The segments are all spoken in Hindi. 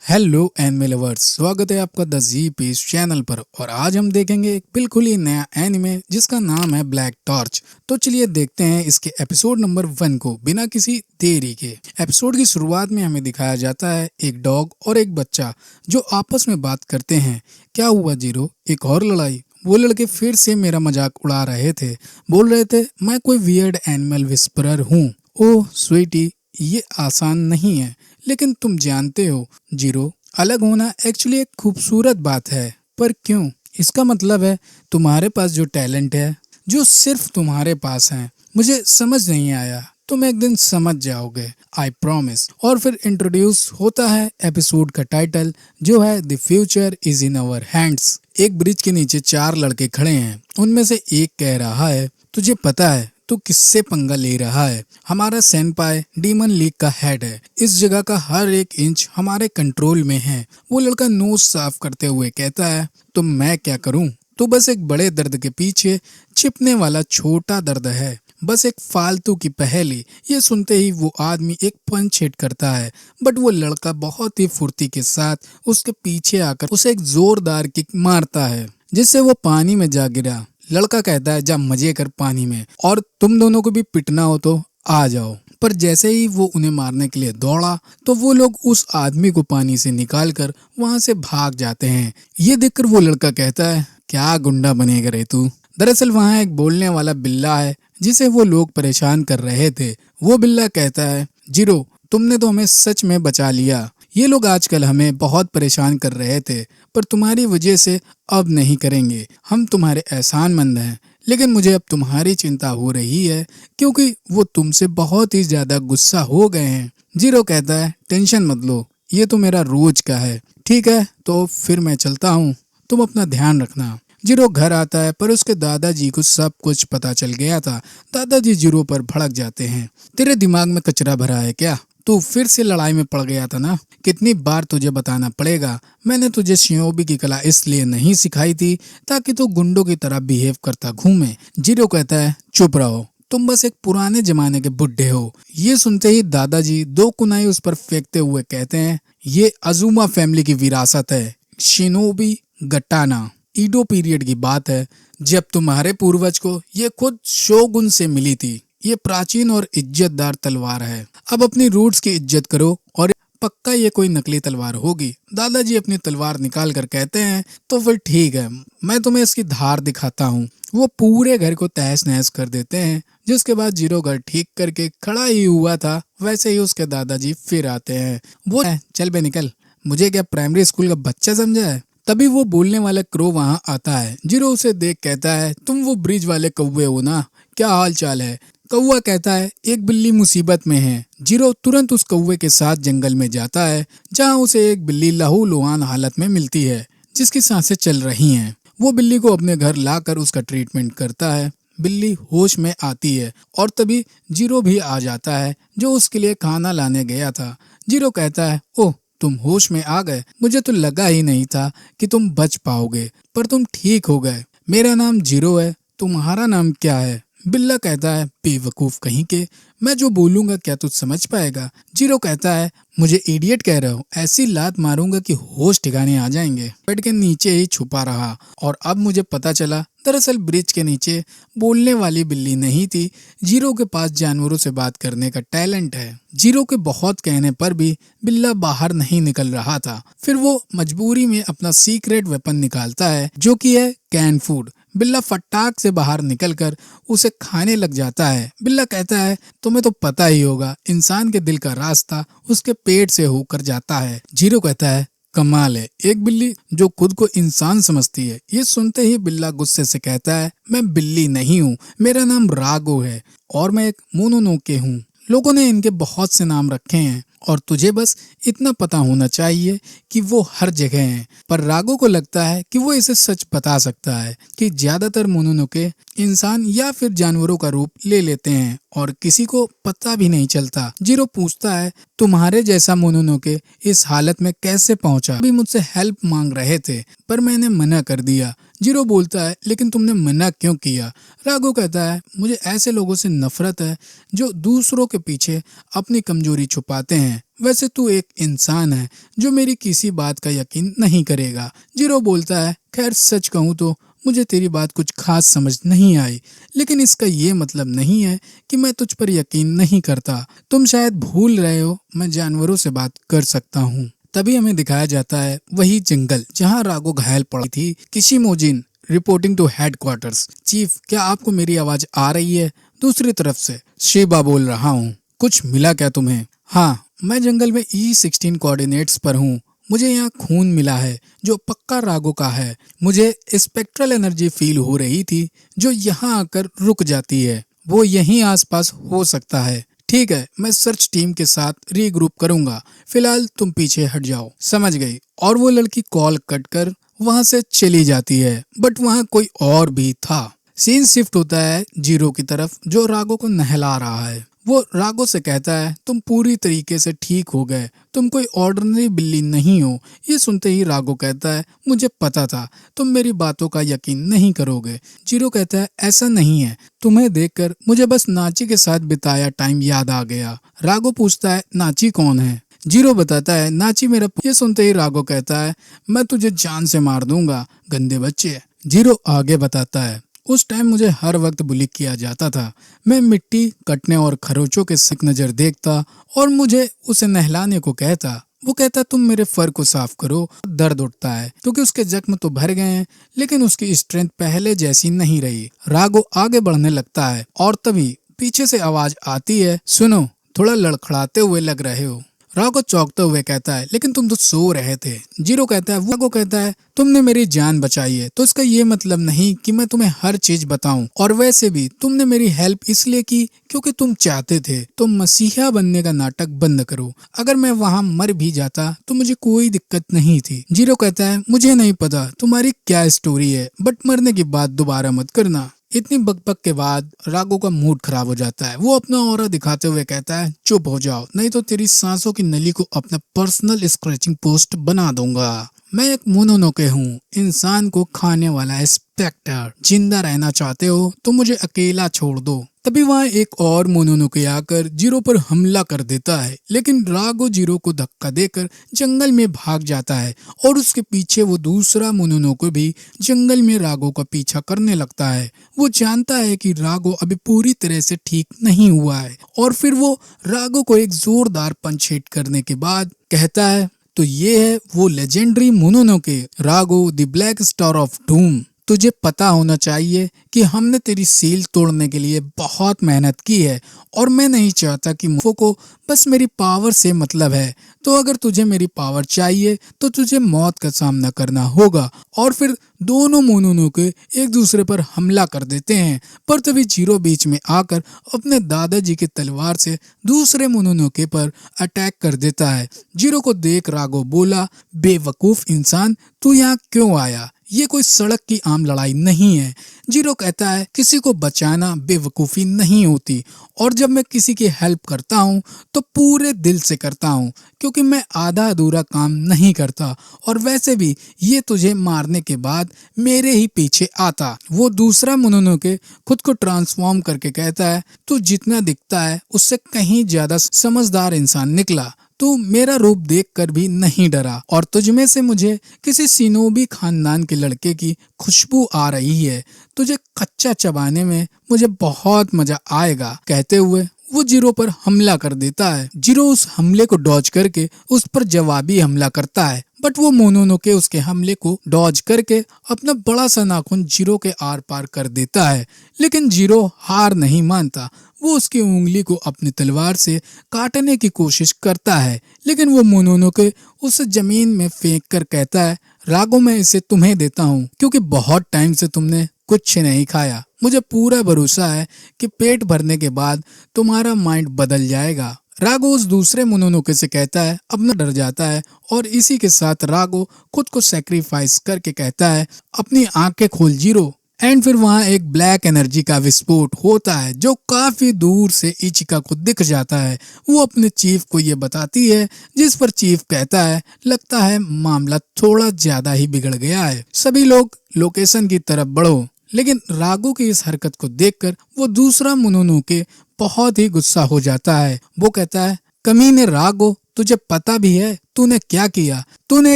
हेलो एनिमे लवर्स, स्वागत है आपका द जी पीस चैनल पर। और आज हम देखेंगे एक बिल्कुल ही नया एनिमे जिसका नाम है ब्लैक टॉर्च। तो चलिए देखते हैं इसके एपिसोड नंबर 1 को बिना किसी देरी के। एपिसोड की शुरुआत में हमें दिखाया जाता है एक डॉग और एक बच्चा जो आपस में बात करते हैं। क्या हुआ जीरो, एक और लड़ाई? वो लड़के फिर से मेरा मजाक उड़ा रहे थे, बोल रहे थे मैं कोई वियर्ड एनिमल विस्परर हूँ। ओह स्वीटी, ये आसान नहीं है, लेकिन तुम जानते हो जीरो, अलग होना एक्चुअली एक खूबसूरत बात है। पर क्यों? इसका मतलब है तुम्हारे पास जो टैलेंट है, जो सिर्फ तुम्हारे पास है, मुझे समझ नहीं आया। तुम एक दिन समझ जाओगे, आई प्रॉमिस। और फिर इंट्रोड्यूस होता है एपिसोड का टाइटल, जो है the future is in our hands. एक ब्रिज के नीचे 4 लड़के खड़े हैं। उनमें से एक कह रहा है, तुझे पता है तू किससे पंगा ले रहा है? हमारा सेनपाई डीमन लीग का हेड है। इस जगह का हर एक इंच हमारे कंट्रोल में है। वो लड़का नोज साफ करते हुए कहता है, तो मैं क्या करूं? तो बस एक बड़े दर्द के पीछे छिपने वाला छोटा दर्द है, बस एक फालतू की पहेली। ये सुनते ही वो आदमी एक पंच हिट करता है, बट वो लड़का बहुत ही फुर्ती के साथ उसके पीछे आकर उसे एक जोरदार किक मारता है, जिससे वो पानी में जा गिरा। लड़का कहता है, जा मजे कर पानी में, और तुम दोनों को भी पिटना हो तो आ जाओ। पर जैसे ही वो उन्हें मारने के लिए दौड़ा, तो वो लोग उस आदमी को पानी से निकालकर वहां से भाग जाते हैं। ये देखकर वो लड़का कहता है, क्या गुंडा बनेगा रे तू? दरअसल वहाँ एक बोलने वाला बिल्ला है जिसे वो लोग परेशान कर रहे थे। वो बिल्ला कहता है, जीरो, तुमने तो हमें सच में बचा लिया। ये लोग आजकल हमें बहुत परेशान कर रहे थे, पर तुम्हारी वजह से अब नहीं करेंगे। हम तुम्हारे एहसानमंद हैं, लेकिन मुझे अब तुम्हारी चिंता हो रही है क्योंकि वो तुमसे बहुत ही ज्यादा गुस्सा हो गए हैं। जीरो कहता है, टेंशन मत लो, ये तो मेरा रोज का है। ठीक है, तो फिर मैं चलता हूँ, तुम अपना ध्यान रखना। जीरो घर आता है, पर उसके दादाजी को सब कुछ पता चल गया था। दादाजी जीरो पर भड़क जाते हैं, तेरे दिमाग में कचरा भरा है क्या? तू फिर से लड़ाई में पड़ गया था ना? कितनी बार तुझे बताना पड़ेगा? मैंने तुझे शिनोबी की कला इसलिए नहीं सिखाई थी ताकि तू गुंडों की तरह बिहेव करता घूमे। जीरो कहता है, चुप रहो, तुम बस एक पुराने जमाने के बुड्ढे हो। ये सुनते ही दादाजी 2 कुनाई उस पर फेंकते हुए कहते हैं, ये अजुमा फैमिली की विरासत है, शिनोबी गटाना। ईडो पीरियड की बात है, जब तुम्हारे पूर्वज को ये खुद शोगुन से मिली थी। ये प्राचीन और इज्जतदार तलवार है। अब अपनी रूट्स की इज्जत करो, और पक्का ये कोई नकली तलवार होगी। दादाजी अपनी तलवार निकाल कर कहते हैं, तो फिर ठीक है, मैं तुम्हें इसकी धार दिखाता हूँ। वो पूरे घर को तहस नहस कर देते हैं। जिसके बाद जीरो घर ठीक करके खड़ा ही हुआ था, वैसे ही उसके दादाजी फिर आते हैं। वो चल बे निकल, मुझे क्या प्राइमरी स्कूल का बच्चा समझा है? तभी वो बोलने वाला क्रो वहाँ आता है। जीरो उसे देख कहता है, तुम वो ब्रिज वाले कौवे हो ना? क्या हाल चाल है? कौवा कहता है, एक बिल्ली मुसीबत में है। जीरो तुरंत उस कौवे के साथ जंगल में जाता है, जहाँ उसे एक बिल्ली लहूलुहान हालत में मिलती है, जिसकी सांसें चल रही हैं। वो बिल्ली को अपने घर लाकर उसका ट्रीटमेंट करता है। बिल्ली होश में आती है, और तभी जीरो भी आ जाता है, जो उसके लिए खाना लाने गया था। जीरो कहता है, ओह तुम होश में आ गए, मुझे तो लगा ही नहीं था कि तुम बच पाओगे, पर तुम ठीक हो गए। मेरा नाम जीरो है, तुम्हारा नाम क्या है? बिल्ला कहता है, बेवकूफ कहीं के, मैं जो बोलूंगा क्या तू समझ पाएगा? जीरो कहता है, मुझे इडियट कह रहे हो? ऐसी लात मारूंगा कि होश ठिकाने आ जाएंगे। बेड के नीचे ही छुपा रहा, और अब मुझे पता चला, दरअसल ब्रिज के नीचे बोलने वाली बिल्ली नहीं थी। जीरो के पास जानवरों से बात करने का टैलेंट है। जीरो के बहुत कहने पर भी बिल्ला बाहर नहीं निकल रहा था। फिर वो मजबूरी में अपना सीक्रेट वेपन निकालता है, जो कि है कैन फूड। बिल्ला फटाक से बाहर निकलकर उसे खाने लग जाता है। बिल्ला कहता है, तुम्हें तो पता ही होगा, इंसान के दिल का रास्ता उसके पेट से होकर जाता है। जीरो कहता है, कमाल है, एक बिल्ली जो खुद को इंसान समझती है। ये सुनते ही बिल्ला गुस्से से कहता है, मैं बिल्ली नहीं हूँ, मेरा नाम रागो है, और मैं एक मोनोनोके हूँ। लोगों ने इनके बहुत से नाम रखे हैं, और तुझे बस इतना पता होना चाहिए कि वो हर जगह हैं। पर रागो को लगता है कि वो इसे सच बता सकता है कि ज्यादातर मोनोनोके इंसान या फिर जानवरों का रूप ले लेते हैं और किसी को पता भी नहीं चलता। जीरो पूछता है, तुम्हारे जैसा मोनोनोके इस हालत में कैसे पहुंचा? अभी मुझसे हेल्प मांग रहे थे पर मैंने मना कर दिया। जीरो बोलता है, लेकिन तुमने मना क्यों किया? राघो कहता है, मुझे ऐसे लोगों से नफरत है जो दूसरों के पीछे अपनी कमजोरी छुपाते हैं। वैसे तू एक इंसान है जो मेरी किसी बात का यकीन नहीं करेगा। जीरो बोलता है, खैर सच कहूँ तो मुझे तेरी बात कुछ खास समझ नहीं आई, लेकिन इसका ये मतलब नहीं है कि मैं तुझ पर यकीन नहीं करता। तुम शायद भूल रहे हो मैं जानवरों से बात कर सकता हूँ। तभी हमें दिखाया जाता है वही जंगल जहाँ राघो घायल पड़ी थी। किशिमोजिन रिपोर्टिंग टू हेडक्वार्टर्स। चीफ, क्या आपको मेरी आवाज आ रही है? दूसरी तरफ से शिबा बोल रहा हूँ। कुछ मिला क्या तुम्हें? हाँ, मैं जंगल में E16 कोऑर्डिनेट्स पर हूँ। मुझे यहाँ खून मिला है जो पक्का राघो का है। मुझे स्पेक्ट्रल एनर्जी फील हो रही थी जो यहाँ आकर रुक जाती है। वो यहीं आसपास हो सकता है। ठीक है, मैं सर्च टीम के साथ रीग्रुप करूंगा। फिलहाल तुम पीछे हट जाओ। समझ गई। और वो लड़की कॉल कट कर वहां से चली जाती है। बट वहां कोई और भी था। सीन शिफ्ट होता है जीरो की तरफ जो राघो को नहला रहा है। वो राघो से कहता है, तुम पूरी तरीके से ठीक हो गए, तुम कोई ऑर्डिनरी बिल्ली नहीं हो। ये सुनते ही राघो कहता है, मुझे पता था तुम मेरी बातों का यकीन नहीं करोगे। जीरो कहता है, ऐसा नहीं है, तुम्हें देखकर मुझे बस नाची के साथ बिताया टाइम याद आ गया। राघो पूछता है, नाची कौन है? जीरो बताता है, नाची मेरा। ये सुनते ही राघो कहता है, मैं तुझे जान से मार दूंगा गंदे बच्चे। जीरो आगे बताता है, उस टाइम मुझे हर वक्त बुली किया जाता था। मैं मिट्टी कटने और खरोचों के सिक नजर देखता और मुझे उसे नहलाने को कहता। वो कहता, तुम मेरे फर को साफ करो। दर्द उठता है क्योंकि उसके जख्म तो भर गए हैं, लेकिन उसकी स्ट्रेंथ पहले जैसी नहीं रही। राघो आगे बढ़ने लगता है और तभी पीछे से आवाज आती है, सुनो, थोड़ा लड़खड़ाते हुए लग रहे हो। राघो चौंकते हुए कहता है, लेकिन तुम तो सो रहे थे। जीरो कहता है, वो कहता है, तुमने मेरी जान बचाई है तो इसका ये मतलब नहीं कि मैं तुम्हें हर चीज बताऊं। और वैसे भी तुमने मेरी हेल्प इसलिए की क्योंकि तुम चाहते थे। तुम मसीहा बनने का नाटक बंद करो। अगर मैं वहाँ मर भी जाता तो मुझे कोई दिक्कत नहीं थी। जीरो कहता है, मुझे नहीं पता तुम्हारी क्या स्टोरी है, बट मरने की बात दोबारा मत करना। इतनी बकबक के बाद राघो का मूड खराब हो जाता है। वो अपना ऑरा दिखाते हुए कहता है, चुप हो जाओ, नहीं तो तेरी सांसों की नली को अपना पर्सनल स्क्रैचिंग पोस्ट बना दूंगा। मैं एक मोनोनोके हूँ, इंसान को खाने वाला स्पेक्टर। जिंदा रहना चाहते हो तो मुझे अकेला छोड़ दो। तभी वहाँ एक और मोनोनोके आकर जीरो पर हमला कर देता है, लेकिन राघो जीरो को धक्का देकर जंगल में भाग जाता है और उसके पीछे वो दूसरा मोनोनोके भी जंगल में राघो का पीछा करने लगता है। वो जानता है कि राघो अभी पूरी तरह से ठीक नहीं हुआ है और फिर वो राघो को एक जोरदार पंच हिट करने के बाद कहता है, तो ये है वो legendary Mononoke, Ragho the black star of doom. तुझे पता होना चाहिए कि हमने तेरी सील तोड़ने के लिए बहुत मेहनत की है और मैं नहीं चाहता कि मुफो को बस मेरी पावर से मतलब है। तो अगर तुझे मेरी पावर चाहिए तो तुझे मौत का सामना करना होगा। और फिर दोनों मोनोनोके एक दूसरे पर हमला कर देते हैं, पर तभी जीरो बीच में आकर अपने दादाजी की तलवार से दूसरे मोनोनोके पर अटैक कर देता है। जीरो को देख राघो बोला, बेवकूफ इंसान, तू यहाँ क्यों आया? ये कोई सड़क की आम लड़ाई नहीं है। जीरो कहता है, किसी को बचाना बेवकूफ़ी नहीं होती और जब मैं किसी की हेल्प करता हूँ तो पूरे दिल से करता हूँ, क्योंकि मैं आधा अधूरा काम नहीं करता। और वैसे भी ये तुझे मारने के बाद मेरे ही पीछे आता। वो दूसरा मोनोनोके खुद को ट्रांसफॉर्म करके कहता है, तू जितना दिखता है उससे कहीं ज्यादा समझदार इंसान निकला। तू मेरा रूप देखकर भी नहीं डरा और तुझमें से मुझे किसी सिनोबी खानदान के लड़के की खुशबू आ रही है। तुझे कच्चा चबाने में मुझे बहुत मजा आएगा। कहते हुए वो जीरो पर हमला कर देता है। जीरो उस हमले को डॉज करके उस पर जवाबी हमला करता है, बट वो मोनोनोके उसके हमले को डॉज करके अपना बड़ा सा नाखून जीरो के आर पार कर देता है। लेकिन जीरो हार नहीं मानता। वो उसकी उंगली को अपनी तलवार से काटने की कोशिश करता है, लेकिन वो मोनोनोके उसे जमीन में फेंक कर कहता है, राघो मैं इसे तुम्हें देता हूँ क्योंकि बहुत टाइम से तुमने कुछ नहीं खाया। मुझे पूरा भरोसा है कि पेट भरने के बाद तुम्हारा माइंड बदल जाएगा। राघो उस दूसरे मोनोनोके से कहता है, अपना डर जाता है और इसी के साथ राघो खुद को सैक्रिफाइस करके कहता है, अपनी आंखें खोल जीरो, एंड फिर वहाँ एक ब्लैक एनर्जी का विस्फोट होता है जो काफी दूर से इचिका को दिख जाता है। वो अपने चीफ को ये बताती है, जिस पर चीफ कहता है लगता है मामला थोड़ा ज्यादा ही बिगड़ गया है, सभी लोग लोकेशन की तरफ बढ़ो। लेकिन रागो की इस हरकत को देखकर वो दूसरा मोनोनोके बहुत ही गुस्सा हो जाता है। वो कहता है, कमीने रागो, तुझे पता भी है तूने क्या किया? तूने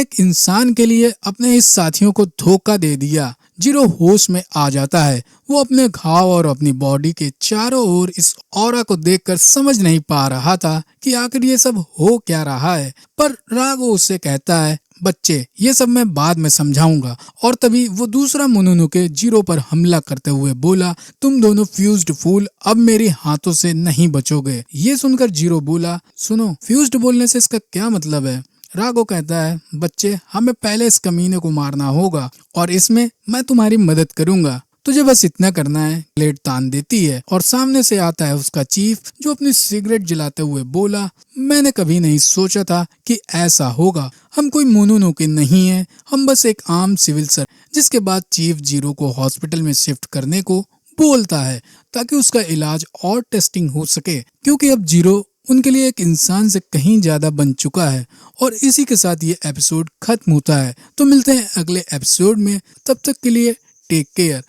एक इंसान के लिए अपने इस साथियों को धोखा दे दिया। जीरो होश में आ जाता है। वो अपने घाव और अपनी बॉडी के चारों ओर इस ऑरा को देखकर समझ नहीं पा रहा था कि आखिर ये सब हो क्या रहा है। पर रागो उससे कहता है, बच्चे ये सब मैं बाद में समझाऊंगा। और तभी वो दूसरा मोनोनोके जीरो पर हमला करते हुए बोला, तुम दोनों फ्यूज्ड फूल अब मेरे हाथों से नहीं बचोगे। ये सुनकर जीरो बोला, सुनो, फ्यूज्ड बोलने से इसका क्या मतलब है? रागो कहता है, बच्चे हमें पहले इस कमीने को मारना होगा और इसमें मैं तुम्हारी मदद करूंगा। तुझे बस इतना करना है। प्लेट तान देती है और सामने से आता है उसका चीफ, जो अपनी सिगरेट जलाते हुए बोला, मैंने कभी नहीं सोचा था कि ऐसा होगा। हम कोई मोनोनोके नहीं है, हम बस एक आम सिविल सर। जिसके बाद चीफ जीरो को हॉस्पिटल में शिफ्ट करने को बोलता है ताकि उसका इलाज और टेस्टिंग हो सके, क्योंकि अब जीरो उनके लिए एक इंसान से कहीं ज्यादा बन चुका है। और इसी के साथ ये एपिसोड खत्म होता है। तो मिलते हैं अगले एपिसोड में, तब तक के लिए टेक केयर।